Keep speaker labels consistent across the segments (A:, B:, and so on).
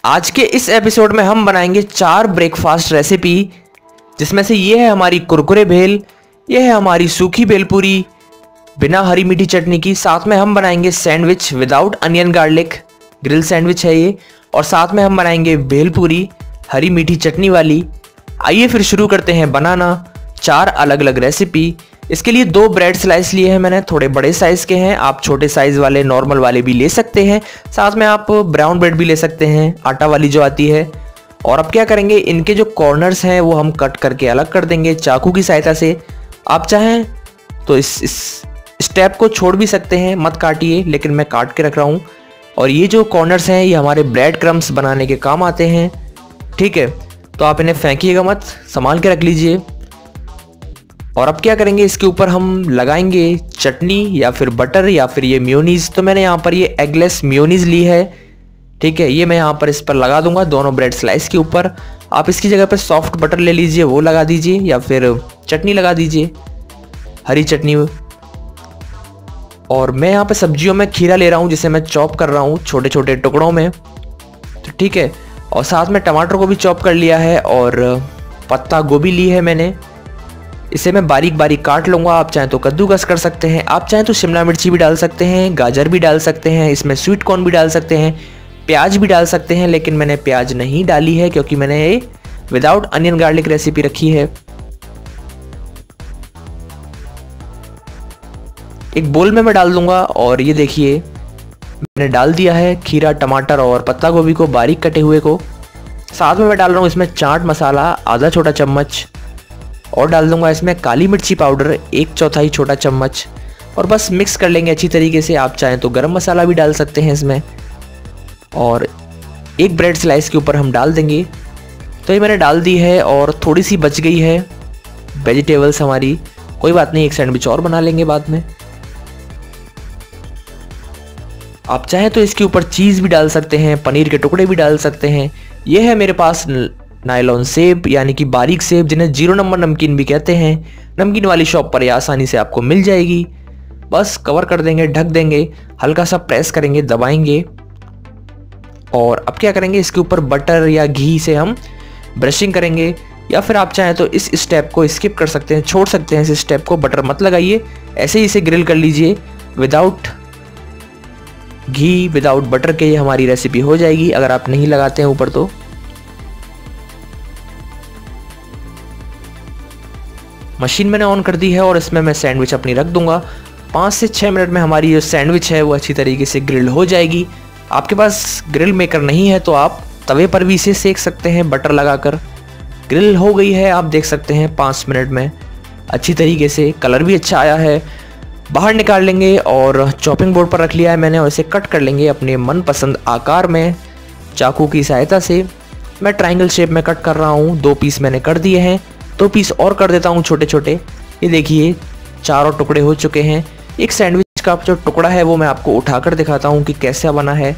A: आज के इस एपिसोड में हम बनाएंगे 4 ब्रेकफास्ट रेसिपी, जिसमें से ये है हमारी कुरकुरे भेल, ये है हमारी सूखी भेलपूरी बिना हरी मीठी चटनी की। साथ में हम बनाएंगे sandwich without onion garlic, grill sandwich है ये। और साथ में हम बनाएंगे भेलपूरी हरी मीठी चटनी वाली। आइए फिर शुरू करते हैं बनाना 4 अलग अलग रेसिपी। इसके लिए 2 ब्रेड स्लाइस लिए हैं मैंने, थोड़े बड़े साइज़ के हैं। आप छोटे साइज़ वाले नॉर्मल वाले भी ले सकते हैं। साथ में आप ब्राउन ब्रेड भी ले सकते हैं, आटा वाली जो आती है। और अब क्या करेंगे, इनके जो कॉर्नर्स हैं वो हम कट करके अलग कर देंगे चाकू की सहायता से। आप चाहें तो इस स्टेप को छोड़ भी सकते हैं, मत काटिए, लेकिन मैं काट के रख रहा हूँ। और ये जो कॉर्नर्स हैं ये हमारे ब्रेड क्रम्स बनाने के काम आते हैं, ठीक है। तो आप इन्हें फेंकिएगा मत, संभाल के रख लीजिए। और अब क्या करेंगे, इसके ऊपर हम लगाएंगे चटनी या फिर बटर या फिर ये मेयोनीज। तो मैंने यहाँ पर ये एगलेस मेयोनीज ली है, ठीक है। ये मैं यहाँ पर इस पर लगा दूंगा दोनों ब्रेड स्लाइस के ऊपर। आप इसकी जगह पर सॉफ्ट बटर ले लीजिए, वो लगा दीजिए, या फिर चटनी लगा दीजिए, हरी चटनी। और मैं यहाँ पे सब्जियों में खीरा ले रहा हूँ, जिसे मैं चॉप कर रहा हूँ छोटे छोटे टुकड़ों में, तो ठीक है। और साथ में टमाटर को भी चॉप कर लिया है और पत्ता गोभी ली है मैंने, इसे मैं बारीक बारीक काट लूँगा। आप चाहें तो कद्दूकस कर सकते हैं, आप चाहें तो शिमला मिर्ची भी डाल सकते हैं, गाजर भी डाल सकते हैं, इसमें स्वीट कॉर्न भी डाल सकते हैं, प्याज भी डाल सकते हैं। लेकिन मैंने प्याज नहीं डाली है क्योंकि मैंने ये विदाउट अनियन गार्लिक रेसिपी रखी है। एक बोल में मैं डाल दूंगा और ये देखिए मैंने डाल दिया है खीरा, टमाटर और पत्ता गोभी को बारीक कटे हुए को। साथ में मैं डाल रहा हूँ इसमें चाट मसाला आधा छोटा चम्मच, और डाल दूंगा इसमें काली मिर्ची पाउडर 1/4 छोटा चम्मच। और बस मिक्स कर लेंगे अच्छी तरीके से। आप चाहें तो गरम मसाला भी डाल सकते हैं इसमें। और एक ब्रेड स्लाइस के ऊपर हम डाल देंगे। तो ये मैंने डाल दी है और थोड़ी सी बच गई है वेजिटेबल्स हमारी, कोई बात नहीं, एक सैंडविच और बना लेंगे बाद में। आप चाहें तो इसके ऊपर चीज़ भी डाल सकते हैं, पनीर के टुकड़े भी डाल सकते हैं। यह है मेरे पास नायलॉन सेब, यानी कि बारीक सेब, जिन्हें 0 नंबर नमकीन भी कहते हैं। नमकीन वाली शॉप पर यह आसानी से आपको मिल जाएगी। बस कवर कर देंगे, ढक देंगे, हल्का सा प्रेस करेंगे, दबाएंगे। और अब क्या करेंगे, इसके ऊपर बटर या घी से हम ब्रशिंग करेंगे। या फिर आप चाहें तो इस स्टेप को स्किप कर सकते हैं, छोड़ सकते हैं इस स्टेप को, बटर मत लगाइए, ऐसे ही इसे ग्रिल कर लीजिए। विदाउट घी विदाउट बटर के ये हमारी रेसिपी हो जाएगी, अगर आप नहीं लगाते हैं ऊपर तो। मशीन मैंने ऑन कर दी है और इसमें मैं सैंडविच अपनी रख दूंगा। 5 से 6 मिनट में हमारी जो सैंडविच है वो अच्छी तरीके से ग्रिल हो जाएगी। आपके पास ग्रिल मेकर नहीं है तो आप तवे पर भी इसे सेक सकते हैं बटर लगाकर। ग्रिल हो गई है, आप देख सकते हैं 5 मिनट में अच्छी तरीके से, कलर भी अच्छा आया है। बाहर निकाल लेंगे और चॉपिंग बोर्ड पर रख लिया है मैंने, और इसे कट कर लेंगे अपने मनपसंद आकार में चाकू की सहायता से। मैं ट्रायंगल शेप में कट कर रहा हूँ, 2 पीस मैंने कर दिए हैं, 2 पीस और कर देता हूँ छोटे छोटे। ये देखिए 4 टुकड़े हो चुके हैं। एक सैंडविच का जो टुकड़ा है वो मैं आपको उठाकर दिखाता हूँ कि कैसा बना है।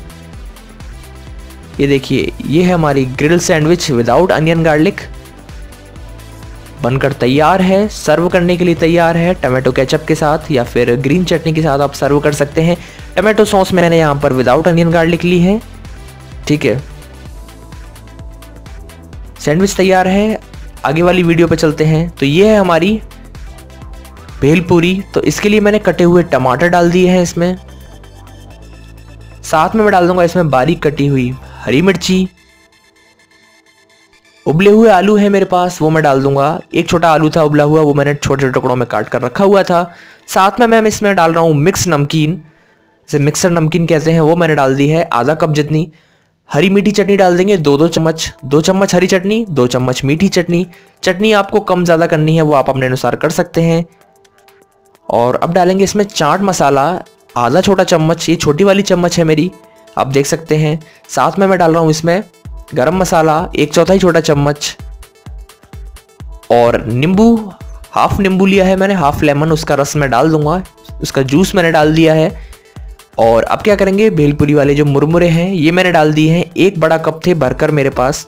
A: ये देखिए, ये है हमारी grill sandwich without onion garlic, बनकर तैयार है, सर्व करने के लिए तैयार है। टमाटो केचप के साथ या फिर ग्रीन चटनी के साथ आप सर्व कर सकते हैं। टमाटो सॉस मैंने यहाँ पर विदाउट अनियन गार्लिक ली है, ठीक है। सैंडविच तैयार है, आगे वाली वीडियो पे चलते हैं। तो ये है हमारी भेलपूरी। तो इसके लिए मैंने कटे हुए टमाटर डाल दिए हैं इसमें। साथ में मैं डाल दूंगा इसमें बारीक कटी हुई हरी मिर्ची। उबले हुए आलू है मेरे पास, वो मैं डाल दूंगा। एक छोटा आलू था उबला हुआ, वो मैंने छोटे छोटे टुकड़ों में काट कर रखा हुआ था। साथ में मैं इसमें डाल रहा हूँ मिक्स नमकीन, जिसे मिक्सर नमकीन कहते हैं, वो मैंने डाल दी है आधा कप जितनी। हरी मीठी चटनी डाल देंगे 2-2 चम्मच, 2 चम्मच हरी चटनी, 2 चम्मच मीठी चटनी। चटनी आपको कम ज़्यादा करनी है वो आप अपने अनुसार कर सकते हैं। और अब डालेंगे इसमें चाट मसाला आधा छोटा चम्मच, ये छोटी वाली चम्मच है मेरी, आप देख सकते हैं। साथ में मैं डाल रहा हूँ इसमें गरम मसाला 1/4 छोटा चम्मच। और नींबू, हाफ नींबू लिया है मैंने, हाफ लेमन, उसका रस मैं डाल दूंगा, उसका जूस मैंने डाल दिया है। और अब क्या करेंगे, भेलपूरी वाले जो मुरमुरे हैं ये मैंने डाल दिए हैं, 1 बड़ा कप थे भरकर मेरे पास,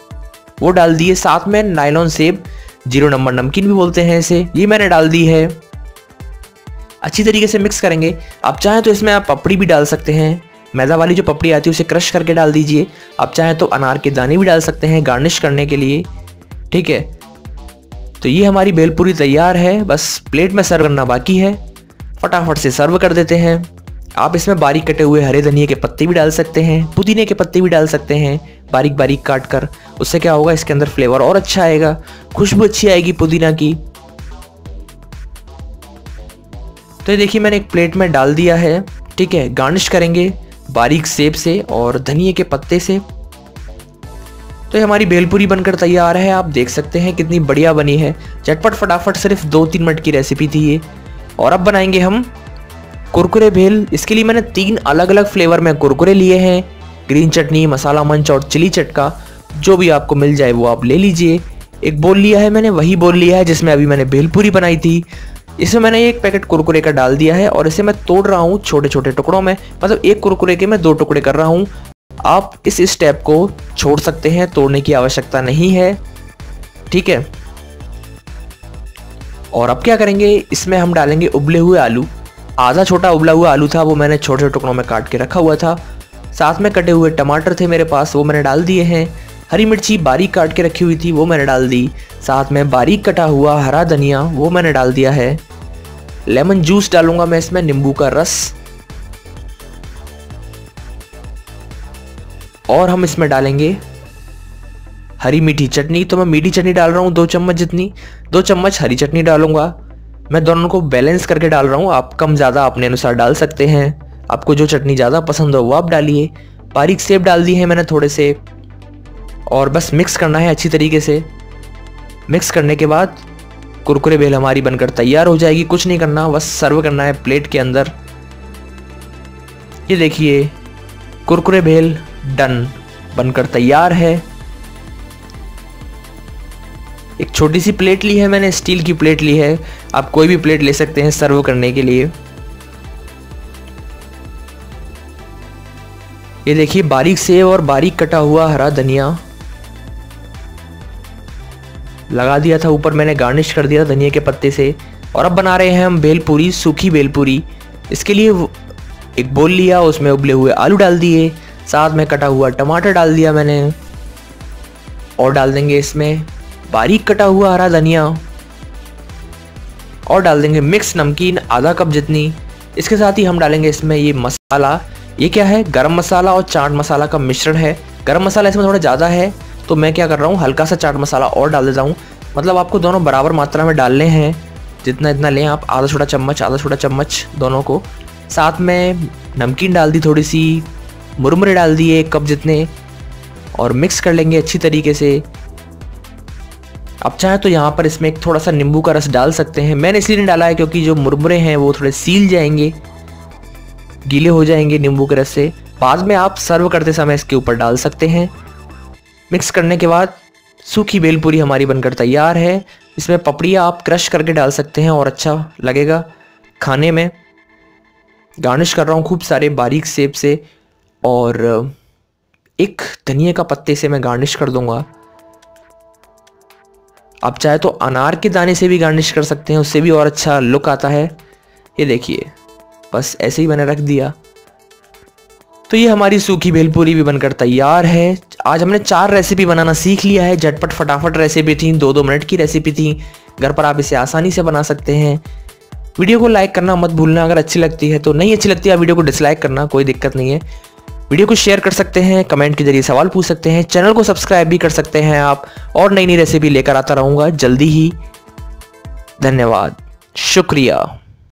A: वो डाल दिए। साथ में नायलॉन सेब, 0 नंबर नमकीन भी बोलते हैं इसे, ये मैंने डाल दी है। अच्छी तरीके से मिक्स करेंगे। आप चाहें तो इसमें आप पपड़ी भी डाल सकते हैं, मैदा वाली जो पपड़ी आती है उसे क्रश करके डाल दीजिए। आप चाहें तो अनार के दाने भी डाल सकते हैं गार्निश करने के लिए, ठीक है। तो ये हमारी भेलपूरी तैयार है, बस प्लेट में सर्व करना बाकी है। फटाफट से सर्व कर देते हैं। आप इसमें बारीक कटे हुए हरे धनिए के पत्ते भी डाल सकते हैं, पुदीने के पत्ते भी डाल सकते हैं बारीक बारीक काट कर। उससे क्या होगा, इसके अंदर फ्लेवर और अच्छा आएगा, खुशबू अच्छी आएगी पुदीना की। तो ये देखिए मैंने एक प्लेट में डाल दिया है, ठीक है। गार्निश करेंगे बारीक सेब से और धनिए के पत्ते से। तो ये हमारी भेलपूरी बनकर तैयार है। आप देख सकते हैं कितनी बढ़िया बनी है, झटपट फटाफट सिर्फ 2-3 मिनट की रेसिपी थी ये। और अब बनाएंगे हम कुरकुरे भेल। इसके लिए मैंने 3 अलग अलग फ्लेवर में कुरकुरे लिए हैं, ग्रीन चटनी, मसाला मंच और चिली चटका। जो भी आपको मिल जाए वो आप ले लीजिए। एक बोल लिया है मैंने, वही बोल लिया है जिसमें अभी मैंने भेलपूरी बनाई थी। इसमें मैंने एक पैकेट कुरकुरे का डाल दिया है और इसे मैं तोड़ रहा हूँ छोटे छोटे टुकड़ों में, मतलब एक कुरकुरे के मैं 2 टुकड़े कर रहा हूँ। आप इस स्टेप को छोड़ सकते हैं, तोड़ने की आवश्यकता नहीं है, ठीक है। और अब क्या करेंगे, इसमें हम डालेंगे उबले हुए आलू। आधा छोटा उबला हुआ आलू था, वो मैंने छोटे छोटे टुकड़ों में काट के रखा हुआ था। साथ में कटे हुए टमाटर थे मेरे पास, वो मैंने डाल दिए हैं। हरी मिर्ची बारीक काट के रखी हुई थी, वो मैंने डाल दी। साथ में बारीक कटा हुआ हरा धनिया, वो मैंने डाल दिया है। लेमन जूस डालूंगा मैं इसमें, नींबू का रस। और हम इसमें डालेंगे हरी मीठी चटनी। तो मैं मीठी चटनी डाल रहा हूँ 2 चम्मच जितनी, 2 चम्मच हरी चटनी डालूंगा। मैं दोनों को बैलेंस करके डाल रहा हूँ, आप कम ज़्यादा अपने अनुसार डाल सकते हैं। आपको जो चटनी ज़्यादा पसंद हो वो आप डालिए। बारीक सेब डाल दिए हैं मैंने थोड़े से, और बस मिक्स करना है अच्छी तरीके से। मिक्स करने के बाद कुरकुरे भेल हमारी बनकर तैयार हो जाएगी। कुछ नहीं करना, बस सर्व करना है प्लेट के अंदर। ये देखिए कुरकुरे भेल डन, बनकर तैयार है। एक छोटी सी प्लेट ली है मैंने, स्टील की प्लेट ली है, आप कोई भी प्लेट ले सकते हैं सर्व करने के लिए। ये देखिए बारीक सेब और बारीक कटा हुआ हरा धनिया लगा दिया था ऊपर, मैंने गार्निश कर दिया था धनिया के पत्ते से। और अब बना रहे हैं हम भेलपूरी, सूखी भेलपूरी। इसके लिए एक बोल लिया, उसमें उबले हुए आलू डाल दिए, साथ में कटा हुआ टमाटर डाल दिया मैंने, और डाल देंगे इसमें बारीक कटा हुआ हरा धनिया, और डाल देंगे मिक्स नमकीन आधा कप जितनी। इसके साथ ही हम डालेंगे इसमें ये मसाला। ये क्या है, गरम मसाला और चाट मसाला का मिश्रण है। गरम मसाला इसमें थोड़ा ज़्यादा है, तो मैं क्या कर रहा हूँ, हल्का सा चाट मसाला और डाल देता हूँ। मतलब आपको दोनों बराबर मात्रा में डालने हैं, जितना इतना लें आप, आधा छोटा चम्मच दोनों को। साथ में नमकीन डाल दी थोड़ी सी, मुरमुरे डाल दिए 1 कप जितने, और मिक्स कर लेंगे अच्छी तरीके से। आप चाहें तो यहाँ पर इसमें एक थोड़ा सा नींबू का रस डाल सकते हैं। मैंने इसलिए नहीं डाला है क्योंकि जो मुरमुरे हैं वो थोड़े सील जाएंगे, गीले हो जाएंगे नींबू के रस से। बाद में आप सर्व करते समय इसके ऊपर डाल सकते हैं। मिक्स करने के बाद सूखी भेलपूरी हमारी बनकर तैयार है। इसमें पपड़ियाँ आप क्रश करके डाल सकते हैं और अच्छा लगेगा खाने में। गार्निश कर रहा हूँ खूब सारे बारीक सेब से, और एक धनिया का पत्ते से मैं गार्निश कर दूंगा। आप चाहे तो अनार के दाने से भी गार्निश कर सकते हैं, उससे भी और अच्छा लुक आता है। ये देखिए बस ऐसे ही मैंने रख दिया। तो ये हमारी सूखी भेलपूरी भी बनकर तैयार है। आज हमने 4 रेसिपी बनाना सीख लिया है। झटपट फटाफट रेसिपी थी, 2-2 मिनट की रेसिपी थी। घर पर आप इसे आसानी से बना सकते हैं। वीडियो को लाइक करना मत भूलना, अगर अच्छी लगती है तो। नहीं अच्छी लगती है वीडियो को डिसलाइक करना, कोई दिक्कत नहीं है। वीडियो को शेयर कर सकते हैं, कमेंट के जरिए सवाल पूछ सकते हैं, चैनल को सब्सक्राइब भी कर सकते हैं आप, और नई नई रेसिपी लेकर आता रहूँगा जल्दी ही। धन्यवाद, शुक्रिया।